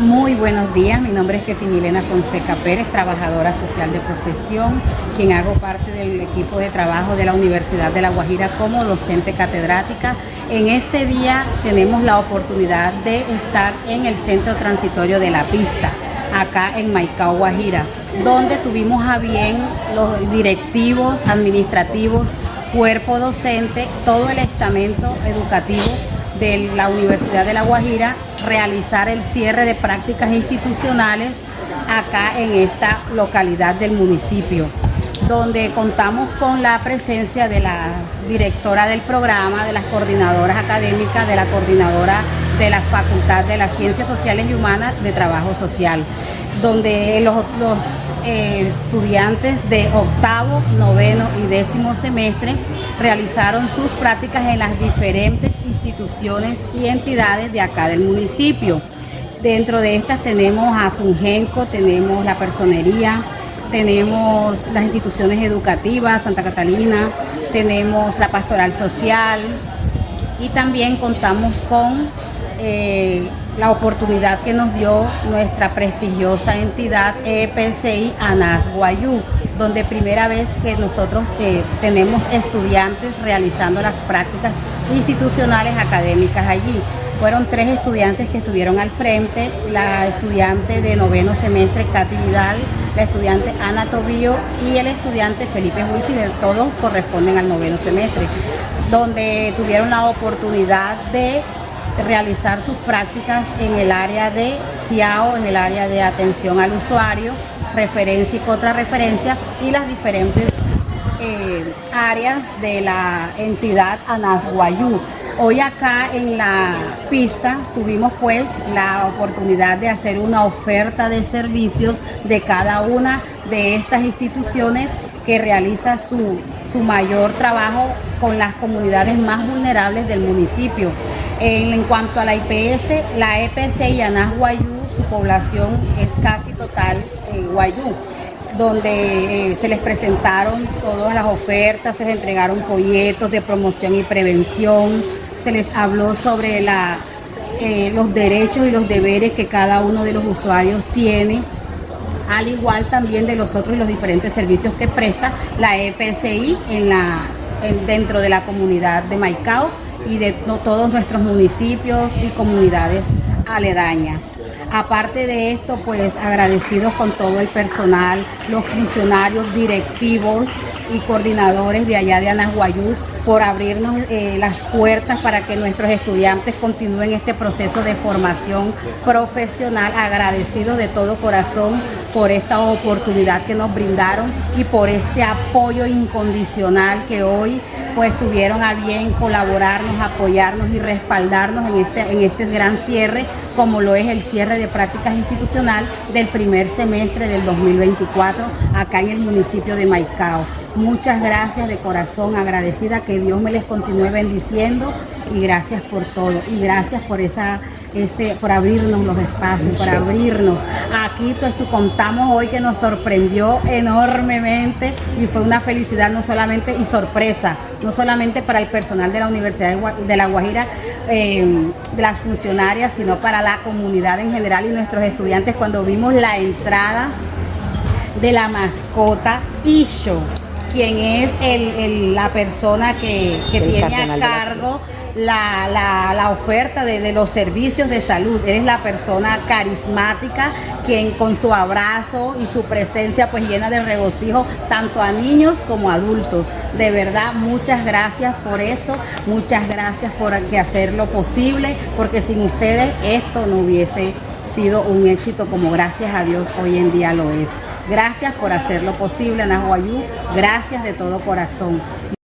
Muy buenos días, mi nombre es Ketty Milena Fonseca Pérez, trabajadora social de profesión, quien hago parte del equipo de trabajo de la Universidad de La Guajira como docente catedrática. En este día tenemos la oportunidad de estar en el Centro Transitorio de La Pista, acá en Maicao, Guajira, donde tuvimos a bien los directivos, administrativos, cuerpo docente, todo el estamento educativo de la Universidad de La Guajira, realizar el cierre de prácticas institucionales acá en esta localidad del municipio, donde contamos con la presencia de la directora del programa, de las coordinadoras académicas, de la coordinadora de la Facultad de las Ciencias Sociales y Humanas de Trabajo Social, donde los estudiantes de octavo, noveno y décimo semestre realizaron sus prácticas en las diferentes instituciones y entidades de acá del municipio. Dentro de estas tenemos a Fungenco, tenemos la personería, tenemos las instituciones educativas, Santa Catalina, tenemos la pastoral social y también contamos con la oportunidad que nos dio nuestra prestigiosa entidad EPCI ANAS Guayú, donde primera vez que nosotros tenemos estudiantes realizando las prácticas institucionales académicas allí. Fueron 3 estudiantes que estuvieron al frente, la estudiante de noveno semestre Katy Vidal, la estudiante Ana Tobío y el estudiante Felipe Huichi, todos corresponden al noveno semestre, donde tuvieron la oportunidad de realizar sus prácticas en el área de CIAO, en el área de atención al usuario, referencia y contrarreferencia y las diferentes áreas de la entidad ANAS Guayú. Hoy acá en la pista tuvimos pues la oportunidad de hacer una oferta de servicios de cada una de estas instituciones que realiza su mayor trabajo con las comunidades más vulnerables del municipio. En cuanto a la IPS, la EPCI ANAS Guayú, su población es casi total Guayú, donde se les presentaron todas las ofertas, se les entregaron folletos de promoción y prevención, se les habló sobre los derechos y los deberes que cada uno de los usuarios tiene, al igual también de los otros y los diferentes servicios que presta la EPCI dentro de la comunidad de Maicao y de todos nuestros municipios y comunidades aledañas. Aparte de esto, pues agradecidos con todo el personal, los funcionarios directivos y coordinadores de allá de ANAS Guayú por abrirnos las puertas para que nuestros estudiantes continúen este proceso de formación profesional. Agradecidos de todo corazón por esta oportunidad que nos brindaron y por este apoyo incondicional que hoy pues tuvieron a bien colaborarnos, apoyarnos y respaldarnos en este gran cierre, como lo es el cierre de prácticas institucional del primer semestre del 2024 acá en el municipio de Maicao. Muchas gracias de corazón, agradecida, que Dios me les continúe bendiciendo y gracias por todo y gracias por por abrirnos los espacios, por abrirnos. Aquí pues contamos hoy que nos sorprendió enormemente y fue una felicidad no solamente y sorpresa, no solamente para el personal de la Universidad de La Guajira, de las funcionarias, sino para la comunidad en general y nuestros estudiantes cuando vimos la entrada de la mascota Isho, quien es la persona que tiene a cargo la oferta de los servicios de salud. Eres la persona carismática, quien con su abrazo y su presencia pues llena de regocijo tanto a niños como a adultos. De verdad, muchas gracias por esto, muchas gracias por hacerlo posible, porque sin ustedes esto no hubiese sido un éxito como gracias a Dios hoy en día lo es. Gracias por hacerlo posible, ANAS Guayú, gracias de todo corazón.